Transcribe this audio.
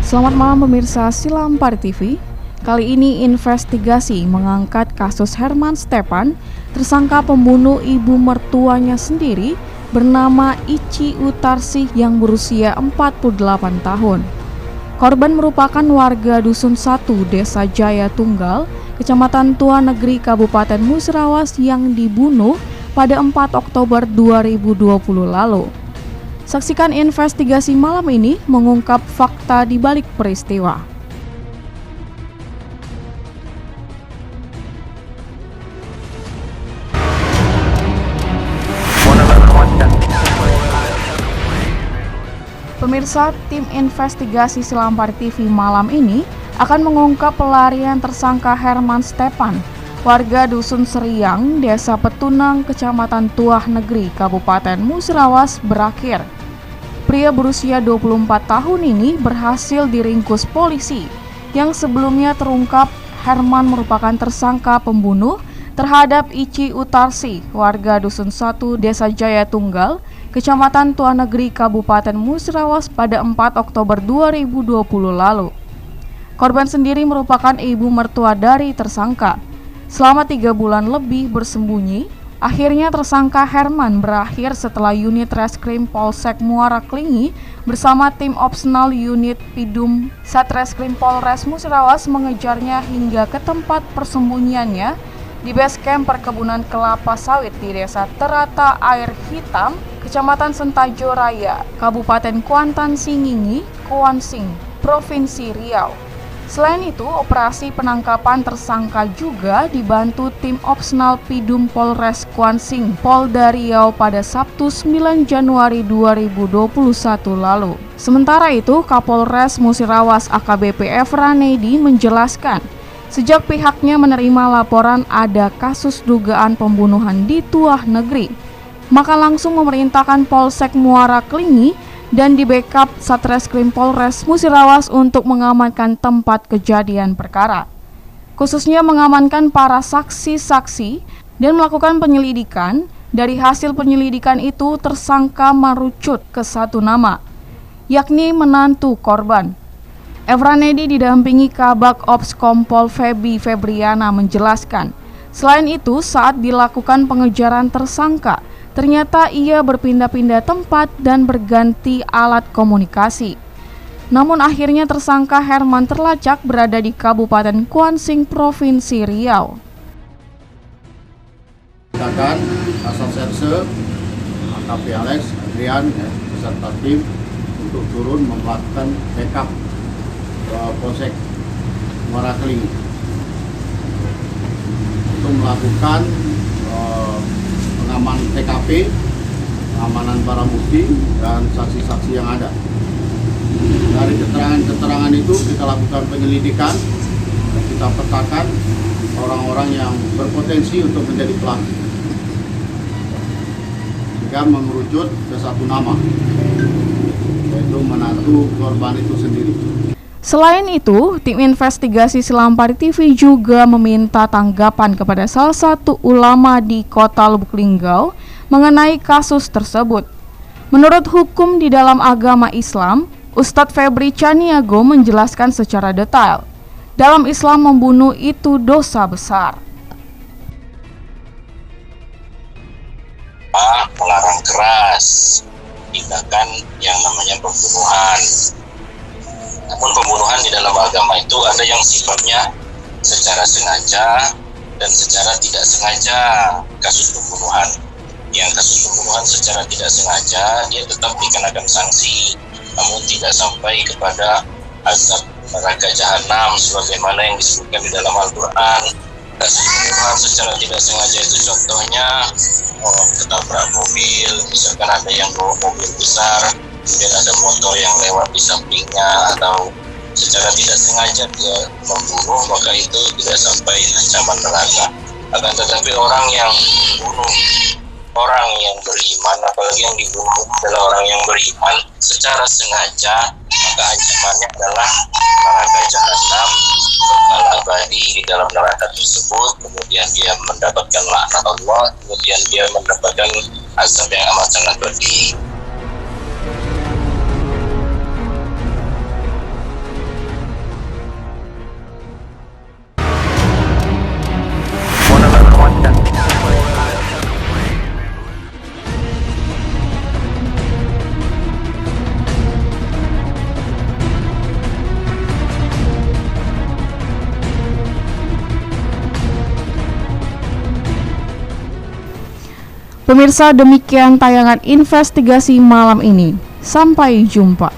Selamat malam pemirsa Silampari TV. Kali ini investigasi mengangkat kasus Herman Stepan, tersangka pembunuh ibu mertuanya sendiri bernama Ici Utarsih yang berusia 48 tahun. Korban merupakan warga Dusun 1, Desa Jaya Tunggal, Kecamatan Tua Negeri, Kabupaten Musirawas yang dibunuh pada 4 Oktober 2020 lalu. Saksikan investigasi malam ini mengungkap fakta di balik peristiwa. Pemirsa, tim investigasi Silampari TV malam ini akan mengungkap pelarian tersangka Herman Stepan, warga Dusun Seriang, Desa Petunang, Kecamatan Tuah Negeri, Kabupaten Musirawas berakhir. Pria berusia 24 tahun ini berhasil diringkus polisi yang sebelumnya terungkap Herman merupakan tersangka pembunuh terhadap Ici Utarsih, warga Dusun 1, Desa Jaya Tunggal, Kecamatan Tua Negeri, Kabupaten Musirawas pada 4 Oktober 2020 lalu. Korban sendiri merupakan ibu mertua dari tersangka. Selama 3 bulan lebih bersembunyi, akhirnya tersangka Herman berakhir setelah unit Reskrim Polsek Muara Klingi bersama tim opsional unit Pidum Satreskrim Polres Musirawas mengejarnya hingga ke tempat persembunyiannya di base camp perkebunan kelapa sawit di Desa Terata Air Hitam, Kecamatan Sentajo Raya, Kabupaten Kuantan Singingi, Kuansing, Provinsi Riau. Selain itu, operasi penangkapan tersangka juga dibantu tim opsional Pidum Polres Kuansing, Polda Riau pada Sabtu 9 Januari 2021 lalu. Sementara itu, Kapolres Musirawas AKBP Evranedi menjelaskan, sejak pihaknya menerima laporan ada kasus dugaan pembunuhan di Tuah Negeri, maka langsung memerintahkan Polsek Muara Klingi dan di backup Satreskrim Polres Musirawas untuk mengamankan tempat kejadian perkara, khususnya mengamankan para saksi-saksi dan melakukan penyelidikan. Dari hasil penyelidikan itu, tersangka merucut ke satu nama, yakni menantu korban. Evranedi didampingi Kabak Ops Kompol Febi Febriana menjelaskan, selain itu saat dilakukan pengejaran tersangka, ternyata ia berpindah-pindah tempat dan berganti alat komunikasi. Namun akhirnya tersangka Herman terlacak berada di Kabupaten Kuansing, Provinsi Riau. Silakan Kasat Serse, AKP Alex, Adrian, beserta tim untuk turun melakukan backup Polsek Muara Klingi untuk melakukan pengaman TKP, pengamanan barang bukti, dan saksi-saksi yang ada. Dari keterangan-keterangan itu kita lakukan penyelidikan dan kita petakan orang-orang yang berpotensi untuk menjadi pelaku, sehingga mengerucut ke satu nama, yaitu menantu korban itu sendiri. Selain itu, tim investigasi Silampari TV juga meminta tanggapan kepada salah satu ulama di Kota Lubuk Linggau mengenai kasus tersebut. Menurut hukum di dalam agama Islam, Ustadz Febri Caniago menjelaskan secara detail. Dalam Islam, membunuh itu dosa besar. Melarang keras tindakan yang namanya pembunuhan. Namun pembunuhan di dalam agama itu ada yang sifatnya secara sengaja dan secara tidak sengaja. Kasus pembunuhan, yang kasus pembunuhan secara tidak sengaja dia tetap dikenakan sanksi, namun tidak sampai kepada azab neraka jahanam sebagaimana yang disebutkan di dalam Al-Quran. Kasus pembunuhan secara tidak sengaja itu contohnya ketabrak mobil, misalkan ada yang bawa mobil besar, kemudian ada motor yang lewat di sampingnya, atau secara tidak sengaja dia membunuh, maka itu tidak sampai ancaman neraka. Akan tetapi orang yang membunuh orang yang beriman, apalagi yang dibunuh adalah orang yang beriman secara sengaja, maka ancamannya adalah neraka jahanam, kekal abadi di dalam neraka tersebut. Kemudian dia mendapatkan laknat Allah, kemudian dia mendapatkan azab yang amat sangat pedih. Pemirsa, demikian tayangan investigasi malam ini. Sampai jumpa.